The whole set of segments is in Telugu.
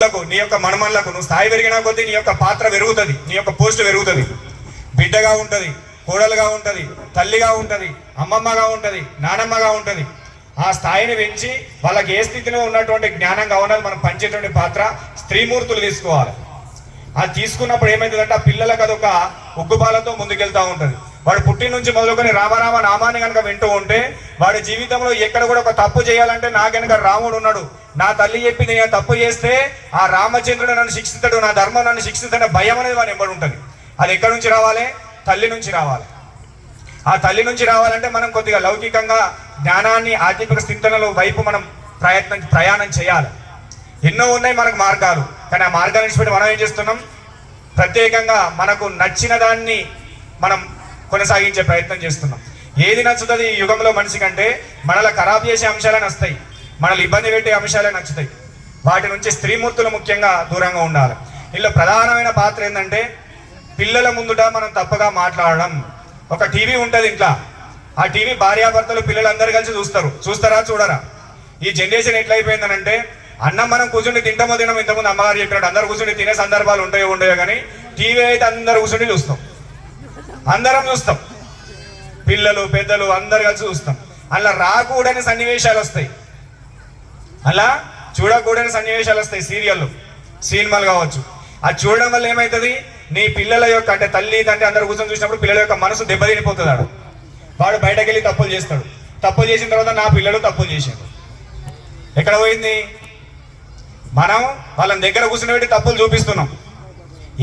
నీ యొక్క మనమన్లకు నువ్వు స్థాయి పెరిగినా కొద్దీ నీ యొక్క పాత్ర పెరుగుతుంది, నీ యొక్క పోస్ట్ పెరుగుతుంది. బిడ్డగా ఉంటుంది, కోడలుగా ఉంటుంది, తల్లిగా ఉంటుంది, అమ్మమ్మగా ఉంటుంది, నానమ్మగా ఉంటుంది. ఆ స్థాయిని పెంచి వాళ్ళకి ఏ స్థితిలో ఉన్నటువంటి జ్ఞానం కావాలని మనం పంచేటువంటి పాత్ర స్త్రీమూర్తులు తీసుకోవాలి. అది తీసుకున్నప్పుడు ఏమవుతుందంటే ఆ పిల్లలకు అదొక ఉగ్గుపాలతో ముందుకెళ్తూ ఉంటుంది. వాడు పుట్టిన నుంచి మొదలుకొని రామరామ నామాన్ని కనుక వింటూ ఉంటే వాడి జీవితంలో ఎక్కడ కూడా ఒక తప్పు చేయాలంటే నా కనుక రాముడు ఉన్నాడు, నా తల్లి చెప్పింది నేను తప్పు చేస్తే ఆ రామచంద్రుడు నన్ను శిక్షిస్తాడు, నా ధర్మం నన్ను శిక్షిస్తాడు భయం అనేది వాడు ఎంబడి ఉంటుంది. అది ఎక్కడి నుంచి రావాలి? తల్లి నుంచి రావాలి. ఆ తల్లి నుంచి రావాలంటే మనం కొద్దిగా లౌకికంగా జ్ఞానాన్ని ఆధ్యాత్మిక స్థితుల వైపు మనం ప్రయాణం చేయాలి. ఎన్నో ఉన్నాయి మనకు మార్గాలు, కానీ ఆ మార్గాన్ని విడిచిపెట్టి మనం ఏం చేస్తున్నాం? ప్రత్యేకంగా మనకు నచ్చిన దాన్ని మనం కొనసాగించే ప్రయత్నం చేస్తున్నాం. ఏది నచ్చుతుంది ఈ యుగంలో మనిషి కంటే? మనల్ని ఖరాబ్ చేసే అంశాలే నచ్చుతాయి, మనల్ని ఇబ్బంది పెట్టే అంశాలే నచ్చుతాయి. వాటి నుంచి స్త్రీమూర్తులు ముఖ్యంగా దూరంగా ఉండాలి. ఇందులో ప్రధానమైన పాత్ర ఏంటంటే పిల్లల ముందుట మనం తప్పగా మాట్లాడడం. ఒక టీవీ ఉంటుంది ఇంట్లో, ఆ టీవీ భార్యాభర్తలు పిల్లలందరూ కలిసి చూస్తారా చూడరా? ఈ జనరేషన్ ఎట్లయిపోయిందనంటే అన్నం మనం కూర్చుని తింటామో తినమో, ఇంతకుముందు అమ్మగారు చెప్పినట్టు అందరు కూర్చుని తినే సందర్భాలు ఉంటాయో కానీ టీవీ అయితే అందరు కూర్చుని చూస్తాం, అందరం చూస్తాం, పిల్లలు పెద్దలు అందరు కలిసి చూస్తాం. అలా రాకూడని సన్నివేశాలు వస్తాయి, అలా చూడకూడని సన్నివేశాలు వస్తాయి. సీరియళ్ళు సినిమాలు కావచ్చు. అది చూడడం వల్ల ఏమవుతుంది? నీ పిల్లల యొక్క అంటే తల్లి తండ్రి అందరు కూర్చొని చూసినప్పుడు పిల్లల యొక్క మనసు దెబ్బతినిపోతున్నాడు. వాడు బయటకు వెళ్ళి తప్పులు చేస్తాడు. తప్పులు చేసిన తర్వాత నా పిల్లలు తప్పులు చేశారు. ఎక్కడ పోయింది? మనం వాళ్ళని దగ్గర కూర్చుని పెట్టి తప్పులు చూపిస్తున్నాం.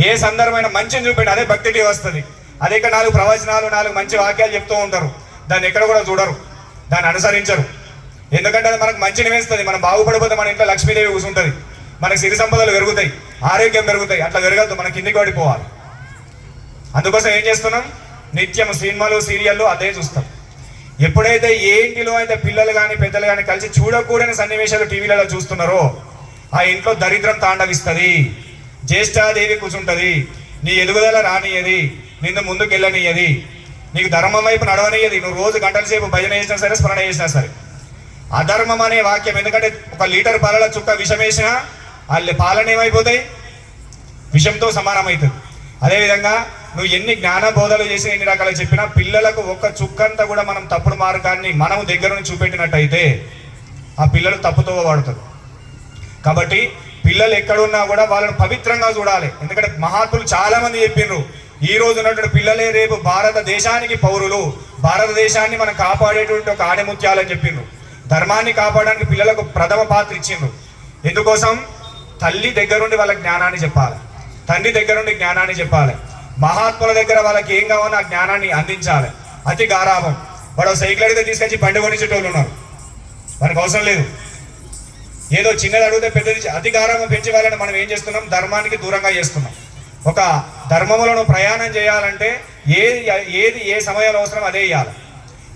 ఏ సందర్భమైన మంచిని చూపెట్టి అదే భక్తికి వస్తుంది. అదే ఇక్కడ 4 ప్రవచనాలు 4 మంచి వాక్యాలు చెప్తూ ఉంటారు, దాన్ని ఎక్కడ కూడా చూడరు, దాన్ని అనుసరించరు. ఎందుకంటే అది మనకు మంచిని వేస్తుంది. మనం బాగుపడిపోతే మన ఇంట్లో లక్ష్మీదేవి కూర్చుంటుంది, మనకి సిరి సంపదలు పెరుగుతాయి, ఆరోగ్యం పెరుగుతాయి. అట్లా పెరగద్దు, మన కిందికి పడిపోవాలి. అందుకోసం ఏం చేస్తున్నాం? నిత్యం సినిమాలు సీరియళ్ళు అదే చూస్తాం. ఎప్పుడైతే ఏ ఇంటిలో అయితే పిల్లలు కానీ పెద్దలు కానీ కలిసి చూడకూడని సన్నివేశాలు టీవీలలో చూస్తున్నారో ఆ ఇంట్లో దరిద్రం తాండవిస్తుంది. జ్యేష్ఠాదేవి కూర్చుంటుంది, నీ ఎదుగుదల రానియది, నిన్ను ముందుకు వెళ్ళనియది, నీకు ధర్మం వైపు నడవనియది. నువ్వు రోజు గంటల సేపు భజన చేసినా సరే, స్మరణ చేసినా సరే. అధర్మం అనే వాక్యం, ఎందుకంటే 1 లీటర్ పాలలో చుక్క విషం వేసినా వాళ్ళ పాలన ఏమైపోతాయి? విషంతో సమానమవుతుంది. అదేవిధంగా నువ్వు ఎన్ని జ్ఞాన బోధలు చేసి ఎన్ని రకాలు చెప్పినా పిల్లలకు ఒక్క చుక్కంతా కూడా మనం తప్పుడు మార్గాన్ని మనం దగ్గరుండి చూపెట్టినట్టయితే ఆ పిల్లలు తప్పుతో వాడుతారు. కాబట్టి పిల్లలు ఎక్కడున్నా కూడా వాళ్ళని పవిత్రంగా చూడాలి. ఎందుకంటే మహాత్ములు చాలా మంది చెప్పిండ్రు, ఈ రోజు ఉన్నటువంటి పిల్లలే రేపు భారతదేశానికి పౌరులు, భారతదేశాన్ని మనం కాపాడేటువంటి ఒక ఆణిముత్యాలని చెప్పిండ్రు. ధర్మాన్ని కాపాడడానికి పిల్లలకు ప్రథమ పాత్ర ఇచ్చిండ్రు. ఎందుకోసం? తల్లి దగ్గరుండి వాళ్ళ జ్ఞానాన్ని చెప్పాలి, తండ్రి దగ్గరుండి జ్ఞానాన్ని చెప్పాలి, మహాత్ముల దగ్గర వాళ్ళకి ఏం కావాలో ఆ జ్ఞానాన్ని అందించాలి. అతి గారాభం. వాడు సైకిల్ అడిగితే తీసుకొచ్చి బండి కొనిచ్చేటోళ్ళు ఉన్నారు, వారికి అవసరం లేదు. ఏదో చిన్నది అడిగితే పెద్దది. అతి గారాభం పెంచే వాళ్ళని మనం ఏం చేస్తున్నాం? ధర్మానికి దూరంగా చేస్తున్నాం. ఒక ధర్మములను ప్రయాణం చేయాలంటే ఏది ఏ సమయంలో అవసరమో అదే ఇవ్వాలి.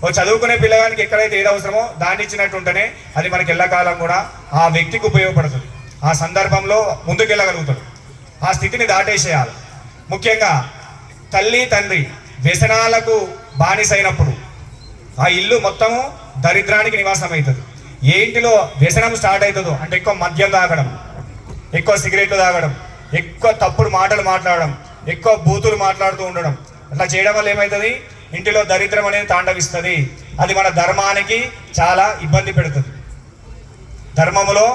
ఓ చదువుకునే పిల్లగానికి ఎక్కడైతే ఏది అవసరమో దాన్ని ఇచ్చినట్టు ఉంటేనే అది మనకి ఎల్లకాలం కూడా ఆ వ్యక్తికి ఉపయోగపడుతుంది. ఆ సందర్భంలో ముందుకెళ్ళగలుగుతాడు. ఆ స్థితిని దాటేసేయాలి. ముఖ్యంగా తల్లి తండ్రి వ్యసనాలకు బానిసైనప్పుడు ఆ ఇల్లు మొత్తము దరిద్రానికి నివాసం అవుతుంది. ఏ ఇంటిలో వ్యసనం స్టార్ట్ అవుతుందో అంటే ఎక్కువ మద్యం తాగడం, ఎక్కువ సిగరెట్లు తాగడం, ఎక్కువ తప్పుడు మాటలు మాట్లాడడం, ఎక్కువ బూతులు మాట్లాడుతూ ఉండడం, అట్లా చేయడం వల్ల ఏమవుతుంది? ఇంటిలో దరిద్రం అనేది తాండవిస్తుంది. అది మన ధర్మానికి చాలా ఇబ్బంది పెడుతుంది. ధర్మములో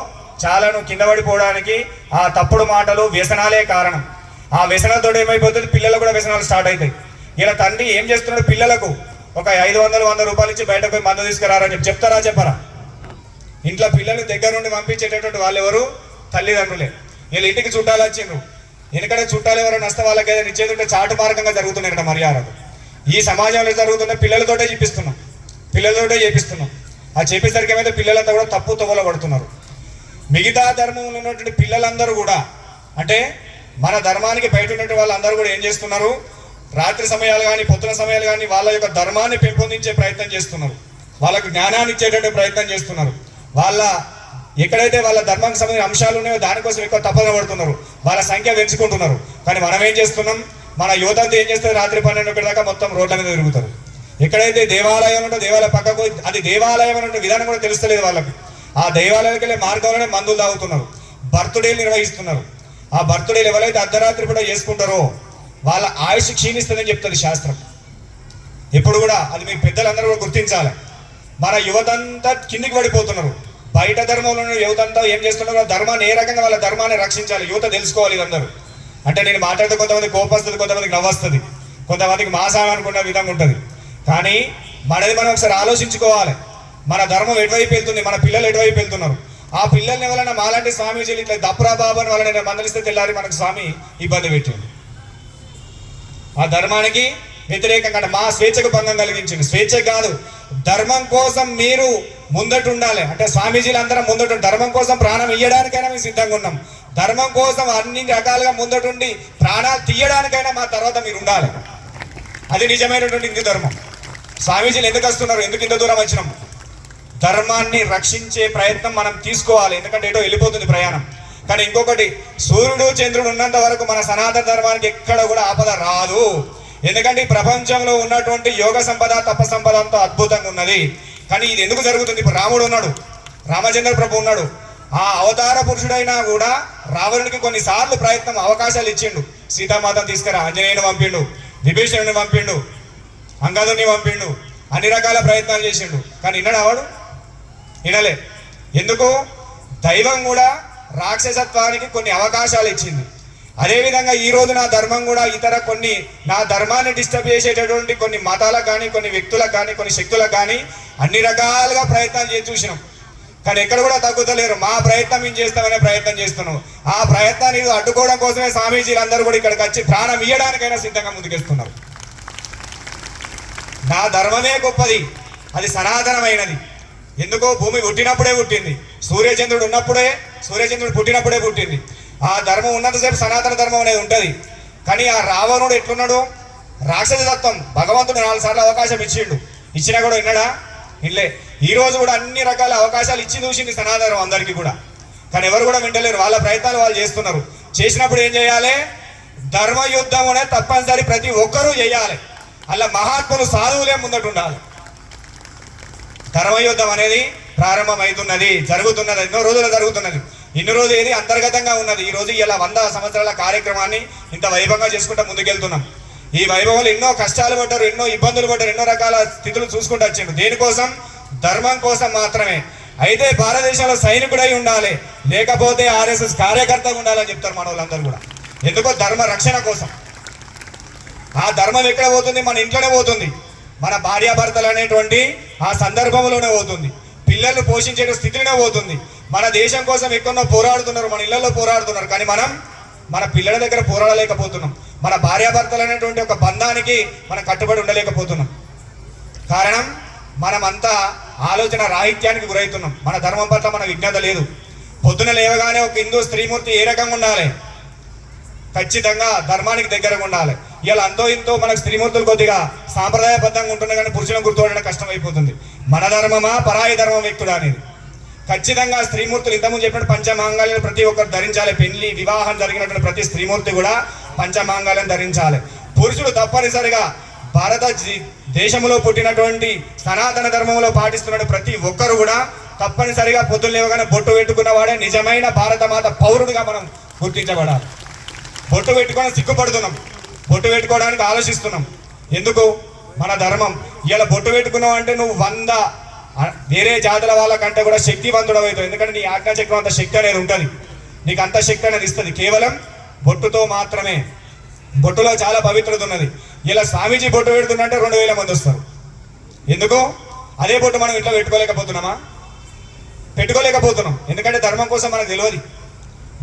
చాలా నువ్వు కింద పడిపోవడానికి ఆ తప్పుడు మాటలు వ్యసనాలే కారణం. ఆ వ్యసనాలతో ఏమైపోతుంది? పిల్లలు కూడా వ్యసనాలు స్టార్ట్ అవుతాయి. ఇలా తండ్రి ఏం చేస్తున్నాడు? పిల్లలకు ఒక 500-100 రూపాయలు ఇచ్చి బయటకు పోయి మందు తీసుకురారని చెప్తారా చెప్పరా? ఇంట్లో పిల్లలు దగ్గర నుండి పంపించేటటువంటి వాళ్ళు ఎవరు? తల్లిదండ్రులే. వీళ్ళు ఇంటికి చుట్టాలు వచ్చిండ్రు. ఎందుకంటే చుట్టాలు ఎవరు నష్ట వాళ్ళకి ఏదైనా ఇచ్చేది చాటు మార్గంగా జరుగుతున్నాయి ఇక్కడ మర్యాదలు. ఈ సమాజంలో జరుగుతున్న పిల్లలతోటే చూపిస్తున్నాం, పిల్లలతోటే చేపిస్తున్నాం. ఆ చేపేసరికి ఏమైతే పిల్లలంతా కూడా తప్పు తొవ్వలో పడుతున్నారు. మిగతా ధర్మంలో ఉన్నటువంటి పిల్లలందరూ కూడా అంటే మన ధర్మానికి బయట ఉన్నటువంటి వాళ్ళందరూ కూడా ఏం చేస్తున్నారు? రాత్రి సమయాలు కానీ పొద్దున సమయాలు కానీ వాళ్ళ యొక్క ధర్మాన్ని పెంపొందించే ప్రయత్నం చేస్తున్నారు, వాళ్ళకు జ్ఞానాన్ని ఇచ్చేటటువంటి ప్రయత్నం చేస్తున్నారు. వాళ్ళ ఎక్కడైతే వాళ్ళ ధర్మానికి సంబంధించిన అంశాలు ఉన్నాయో దానికోసం ఎక్కువ తపన పడుతున్నారు, వాళ్ళ సంఖ్య పెంచుకుంటున్నారు. కానీ మనం ఏం చేస్తున్నాం? మన యువత అంతా ఏం చేస్తారు? రాత్రి 12 దాకా మొత్తం రోడ్ల మీద తిరుగుతారు. ఎక్కడైతే దేవాలయం ఉంటో దేవాలయ పక్కకు అది దేవాలయం అనే విధానం కూడా తెలుస్తలేదు వాళ్ళకి. ఆ దేవాలయానికి వెళ్ళే మార్గంలోనే మందులు తాగుతున్నారు. బర్త్డేలు నిర్వహిస్తున్నారు. ఆ బర్త్డేలు ఎవరైతే అర్ధరాత్రి కూడా చేసుకుంటారో వాళ్ళ ఆయుష్ క్షీణిస్తుందని చెప్తుంది శాస్త్రం. ఎప్పుడు కూడా అది మీ పెద్దలందరూ కూడా గుర్తించాలి. మన యువతంతా కిందికి పడిపోతున్నారు. బయట ధర్మంలో యువతంతా ఏం చేస్తున్నారు, ధర్మాన్ని ఏ రకంగా వాళ్ళ ధర్మాన్ని రక్షించాలి యువత తెలుసుకోవాలి. ఇదందరూ అంటే నేను మాట్లాడితే కొంతమంది కోపస్తుంది, కొంతమందికి నవ్వొస్తుంది, కొంతమందికి మాసాం అనుకున్న విధంగా ఉంటుంది. కానీ మనది మనం ఒకసారి ఆలోచించుకోవాలి. మన ధర్మం ఎటువైపు వెళ్తుంది, మన పిల్లలు ఎటువైపు వెళ్తున్నారు. ఆ పిల్లల్ని ఎవరైనా మాలాంటి స్వామీజీలు ఇట్లా దప్రా బాబు అని వాళ్ళని మందలిస్తే తెల్లారి మనకు స్వామి ఇబ్బంది పెట్టింది. ఆ ధర్మానికి వ్యతిరేకంగా మా స్వేచ్ఛకు భంగం కలిగించింది. స్వేచ్ఛ కాదు, ధర్మం కోసం మీరు ముందట ఉండాలి. అంటే స్వామీజీలు అందరం ముందట ధర్మం కోసం ప్రాణం ఇయ్యడానికైనా మేము సిద్ధంగా ఉన్నాం. ధర్మం కోసం అన్ని రకాలుగా ముందటుండి ప్రాణాలు తీయడానికైనా మా తర్వాత మీరు ఉండాలి. అది నిజమైనటువంటి హిందూ ధర్మం. స్వామీజీలు ఎందుకు వస్తున్నారు, ఎందుకు ఇంత దూరం వచ్చినాం? ధర్మాన్ని రక్షించే ప్రయత్నం మనం తీసుకోవాలి. ఎందుకంటే ఏటో వెళ్ళిపోతుంది ప్రయాణం. కానీ ఇంకొకటి, సూర్యుడు చంద్రుడు ఉన్నంత వరకు మన సనాతన ధర్మానికి ఎక్కడ కూడా ఆపద రాదు. ఎందుకంటే ఈ ప్రపంచంలో ఉన్నటువంటి యోగ సంపద తప సంపద అంతా అద్భుతంగా ఉన్నది. కానీ ఇది ఎందుకు జరుగుతుంది? ఇప్పుడు రాముడు ఉన్నాడు, రామచంద్ర ప్రభు ఉన్నాడు. ఆ అవతార పురుషుడైనా కూడా రావణుడికి కొన్నిసార్లు ప్రయత్నం అవకాశాలు ఇచ్చిండు. సీతామాతను తీసుకురా, ఆంజనేయుని పంపిండు, విభీషణుని పంపిండు, అంగదుని పంపిండు, అన్ని రకాల ప్రయత్నాలు చేసిండు. కానీ విన్నాడు వాడు? వినలే. ఎందుకు? దైవం కూడా రాక్షసత్వానికి కొన్ని అవకాశాలు ఇచ్చింది. అదేవిధంగా ఈ రోజు నా ధర్మం కూడా ఇతర కొన్ని నా ధర్మాన్ని డిస్టర్బ్ చేసేటటువంటి కొన్ని మతాలకు కానీ, కొన్ని వ్యక్తులకు కానీ, కొన్ని శక్తులకు కానీ అన్ని రకాలుగా ప్రయత్నాలు చేసి చూసినాం. కానీ ఎక్కడ కూడా తగ్గుతలేరు. మా ప్రయత్నం మేము చేస్తామనే ప్రయత్నం చేస్తున్నాం. ఆ ప్రయత్నాన్ని అడ్డుకోవడం కోసమే స్వామీజీలు అందరూ కూడా ఇక్కడికి వచ్చి ప్రాణం ఇయ్యడానికైనా సిద్ధంగా ముందుకెళ్తున్నారు. నా ధర్మమే గొప్పది, అది సనాతనమైనది. ఎందుకో భూమి పుట్టినప్పుడే పుట్టింది, సూర్యచంద్రుడు ఉన్నప్పుడే, సూర్యచంద్రుడు పుట్టినప్పుడే పుట్టింది. ఆ ధర్మం ఉన్నంతసేపు సనాతన ధర్మం అనేది ఉంటుంది. కానీ ఆ రావణుడు ఎట్లున్నాడు? రాక్షస తత్వం. భగవంతుడు 4 సార్లు అవకాశం ఇచ్చిండు, ఇచ్చినా కూడా విన్నాడా? ఇల్లే. ఈ రోజు కూడా అన్ని రకాల అవకాశాలు ఇచ్చి చూసింది సనాతనం అందరికీ కూడా. కానీ ఎవరు కూడా వింటలేరు. వాళ్ళ ప్రయత్నాలు వాళ్ళు చేస్తున్నారు. చేసినప్పుడు ఏం చేయాలి? ధర్మ యుద్ధం అనేది తప్పనిసరి ప్రతి ఒక్కరూ చేయాలి. అలా మహాత్ములు సాధువులే ముందట ఉండాలి. ధర్మయుద్ధం అనేది ప్రారంభమవుతున్నది, జరుగుతున్నది, ఎన్నో రోజులు జరుగుతున్నది. ఇన్ని రోజులు ఏది అంతర్గతంగా ఉన్నది. ఈ రోజు ఇలా 100 సంవత్సరాల కార్యక్రమాన్ని ఇంత వైభవంగా చేసుకుంటూ ముందుకెళ్తున్నాం. ఈ వైభవంలో ఎన్నో కష్టాలు పడ్డారు, ఎన్నో ఇబ్బందులు పడ్డారు, ఎన్నో రకాల స్థితులు చూసుకుంటూ వచ్చిండు. దేనికోసం? ధర్మం కోసం మాత్రమే. అయితే భారతదేశంలో సైనికుడై ఉండాలి, లేకపోతే ఆర్ఎస్ఎస్ కార్యకర్తగా ఉండాలని చెప్తారు మన వాళ్ళందరూ కూడా. ఎందుకో? ధర్మ రక్షణ కోసం. ఆ ధర్మం ఎక్కడ పోతుంది? మన ఇంట్లోనే పోతుంది. మన భార్యాభర్తలు అనేటువంటి ఆ సందర్భంలోనే పోతుంది. పిల్లలు పోషించే స్థితిలోనే పోతుంది. మన దేశం కోసం ఎక్కడో పోరాడుతున్నారు, మన ఇళ్లలో పోరాడుతున్నారు. కానీ మనం మన పిల్లల దగ్గర పోరాడలేకపోతున్నాం. మన భార్యాభర్తలు అనేటువంటి ఒక బంధానికి మనం కట్టుబడి ఉండలేకపోతున్నాం. కారణం మనమంతా ఆలోచన రాహిత్యానికి గురవుతున్నాం. మన ధర్మం పట్ల మన విజ్ఞత లేదు. పొద్దున లేవగానే ఒక హిందూ స్త్రీమూర్తి ఏ రకంగా ఉండాలి? ఖచ్చితంగా ధర్మానికి దగ్గరగా ఉండాలి. ఇలా అంతో ఇంతో మనకు స్త్రీమూర్తులు కొద్దిగా సాంప్రదాయబద్ధంగా ఉంటున్నా కానీ పురుషులను గుర్తుపడడం కష్టం అయిపోతుంది. మన ధర్మమా పరాయి ధర్మం వ్యక్తుడా అనేది. ఖచ్చితంగా స్త్రీమూర్తులు ఇంతకుముందు చెప్పినట్టు పంచమాంగాలను ప్రతి ఒక్కరు ధరించాలి. పెళ్లి వివాహం జరిగినటువంటి ప్రతి స్త్రీమూర్తి కూడా పంచమాంగాలను ధరించాలి. పురుషులు తప్పనిసరిగా భారత దేశంలో పుట్టినటువంటి సనాతన ధర్మంలో పాటిస్తున్న ప్రతి ఒక్కరు కూడా తప్పనిసరిగా పొద్దున్న లేవగానే బొట్టు పెట్టుకున్నవాడే నిజమైన భారత మాత పౌరుడిగా మనం గుర్తించబడాలి. బొట్టు పెట్టుకొని సిగ్గుపడుతున్నాం, బొట్టు పెట్టుకోవడానికి ఆలోచిస్తున్నాం. ఎందుకు? మన ధర్మం. ఇలా బొట్టు పెట్టుకున్నావు అంటే నువ్వు 100 వేరే జాతుల వాళ్ళకంటే కూడా శక్తివంతుడు అవుతావు. ఎందుకంటే నీ ఆజ్ఞాచక్రం అంత శక్తి అనేది ఉంటుంది, నీకు అంత శక్తి అనేది ఇస్తుంది కేవలం బొట్టుతో మాత్రమే. బొట్టులో చాలా పవిత్రత ఉన్నది. ఇలా స్వామీజీ బొట్టు పెడుతుందంటే 2000 మంది వస్తారు. ఎందుకు? అదే బొట్టు మనం ఇంట్లో పెట్టుకోలేకపోతున్నామా? పెట్టుకోలేకపోతున్నాం. ఎందుకంటే ధర్మం కోసం మనకు తెలియదు.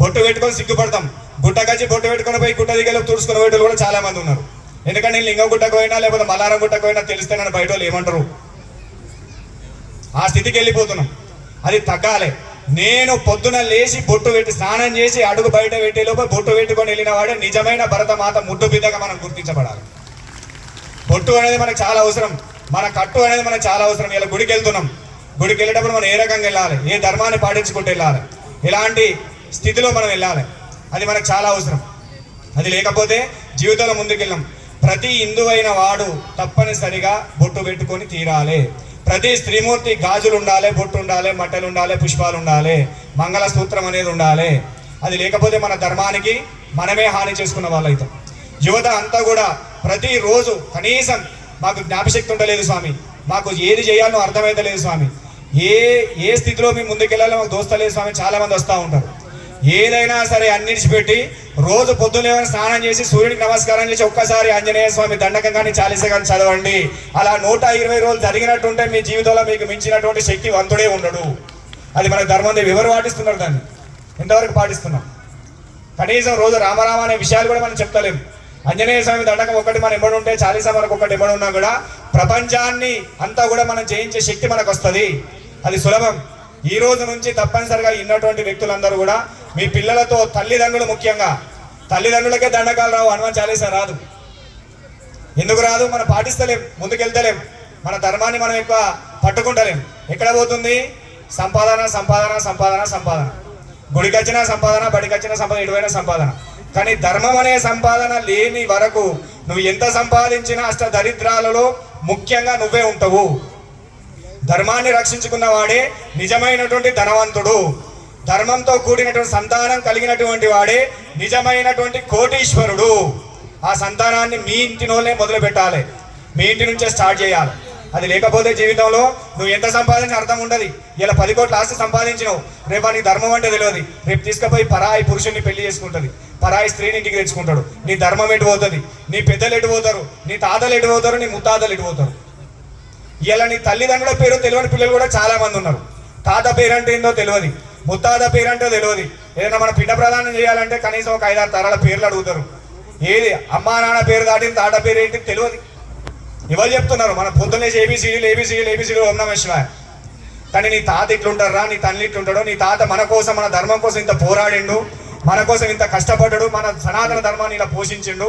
బొట్టు పెట్టుకొని సిగ్గుపడతాం. గుట్టకచ్చి బొట్టు పెట్టుకొని పోయి గుట్ట దిగలు తుడుచుకునే వాళ్ళు కూడా చాలా మంది ఉన్నారు. ఎందుకంటే నేను లింగం గుట్టకు పోయినా లేకపోతే మల్లారం గుట్టకు పోయినా తెలిస్తే నన్ను బయట వాళ్ళు ఏమంటారు? ఆ స్థితికి వెళ్ళిపోతున్నాం. అది తగ్గాలి. నేను పొద్దున లేచి బొట్టు పెట్టి స్నానం చేసి అడుగు బయట పెట్టే లోపల బొట్టు పెట్టుకొని వెళ్ళిన వాడే నిజమైన భరతమాత ముద్దు బిడ్డగా మనం గుర్తించబడాలి. బొట్టు అనేది మనకు చాలా అవసరం, మన కట్టు అనేది మనకు చాలా అవసరం. ఇలా గుడికి వెళ్తున్నాం, గుడికి వెళ్ళేటప్పుడు మనం ఏ రకంగా వెళ్ళాలి, ఏ ధర్మాన్ని పాటించుకుంటూ వెళ్ళాలి, ఎలాంటి స్థితిలో మనం వెళ్ళాలి, అది మనకు చాలా అవసరం. అది లేకపోతే జీవితంలో ముందుకెళ్ళాం. ప్రతి హిందువైన వాడు తప్పనిసరిగా బొట్టు పెట్టుకొని తీరాలి. ప్రతి స్త్రీమూర్తి గాజులు ఉండాలి, బొట్టు ఉండాలి, మట్టెలు ఉండాలి, పుష్పాలు ఉండాలి, మంగళసూత్రం అనేది ఉండాలి. అది లేకపోతే మన ధర్మానికి మనమే హాని చేసుకున్న వాళ్ళైతాం. యువత అంతా కూడా ప్రతిరోజు కనీసం మాకు జ్ఞాపశక్తి ఉండలేదు స్వామి, మాకు ఏది చేయాలో అర్థమైతలేదు స్వామి, ఏ స్థితిలో మేము ముందుకెళ్ళాలో మాకు దోస్తలేదు స్వామి, చాలా మంది వస్తూ ఉంటారు. ఏదైనా సరే అన్నిటిచి పెట్టి రోజు పొద్దున్నే స్నానం చేసి సూర్యుడికి నమస్కారం చేసి ఒక్కసారి ఆంజనేయ స్వామి దండకం కానీ చాలీస కానీ చదవండి. అలా 120 రోజులు జరిగినట్టుంటే మీ జీవితంలో మీకు మించినటువంటి శక్తివంతుడే ఉండడు. అది మన ధర్మం. ఎవరు పాటిస్తున్నారు దాన్ని? ఎంతవరకు పాటిస్తున్నాం? కనీసం రోజు రామరామ అనే విషయాలు కూడా మనం చెప్తలేము. ఆంజనేయ స్వామి దండకం ఒకటి మన ఎమ్మడి ఉంటే, చాలీసా మనకు ఒకటి ఎమ్మడి ఉన్నా కూడా ప్రపంచాన్ని అంతా కూడా మనం జయించే శక్తి మనకు వస్తుంది. అది సులభం. ఈ రోజు నుంచి తప్పనిసరిగా ఉన్నటువంటి వ్యక్తులందరూ కూడా మీ పిల్లలతో, తల్లిదండ్రులు ముఖ్యంగా, తల్లిదండ్రులకే దండకాలు రావు, హనుమాన్ చాలీసా రాదు. ఎందుకు రాదు? మనం పాటిస్తలేం, ముందుకెళ్తలేం, మన ధర్మాన్ని మనం ఎక్కువ పట్టుకుంటలేం. ఎక్కడ పోతుంది? సంపాదన సంపాదన సంపాదన సంపాదన. గుడికి వచ్చిన సంపాదన, బడికి వచ్చిన సంపాదన, ఎటువైన సంపాదన. కానీ ధర్మం అనే సంపాదన లేని వరకు నువ్వు ఎంత సంపాదించినా అష్ట దరిద్రాలలో ముఖ్యంగా నువ్వే ఉంటావు. ధర్మాన్ని రక్షించుకున్న వాడే నిజమైనటువంటి ధనవంతుడు. ధర్మంతో కూడినటువంటి సంతానం కలిగినటువంటి వాడే నిజమైనటువంటి కోటీశ్వరుడు. ఆ సంతానాన్ని మీ ఇంటిలోనే మొదలు పెట్టాలి, మీ ఇంటి నుంచే స్టార్ట్ చేయాలి. అది లేకపోతే జీవితంలో నువ్వు ఎంత సంపాదించిన అర్థం ఉండదు. ఇలా 10 కోట్ల ఆస్తి సంపాదించినావు, రేపు నీకు ధర్మం అంటే తెలియదు. రేపు తీసుకుపోయి పరాయి పురుషుని పెళ్లి చేసుకుంటుంది, పరాయి స్త్రీని ఇంటికి తెచ్చుకుంటాడు. నీ ధర్మం ఎటు పోతుంది? నీ పెద్దలు ఎటు పోతారు? నీ తాతలు ఎటు పోతారు? నీ ముత్తాతలు ఎటు పోతారు? ఇలా నీ తల్లిదండ్రుల పేరు తెలియని పిల్లలు కూడా చాలా మంది ఉన్నారు. తాత పేరంటే ఏందో తెలియదు, ముత్తాత పేరంటే తెలియదు. ఏదైనా మన పిండ ప్రదానం చేయాలంటే కనీసం ఒక 5-6 తరాల పేర్లు అడుగుతారు. ఏది అమ్మా నాన్న పేరు దాటిన తాత పేరు ఏంటి తెలియదు. ఎవరు చెప్తున్నారు? మన పొద్దున్నే ఏబిసిడీలు ఓం నమః శివాయ. కానీ నీ తాత ఇట్లుంటారా, నీ తల్లి ఇట్లుంటాడో? నీ తాత మన కోసం, మన ధర్మం కోసం ఇంత పోరాడిండు, మన కోసం ఇంత కష్టపడ్డాడు, మన సనాతన ధర్మాన్ని ఇలా పోషించిండు.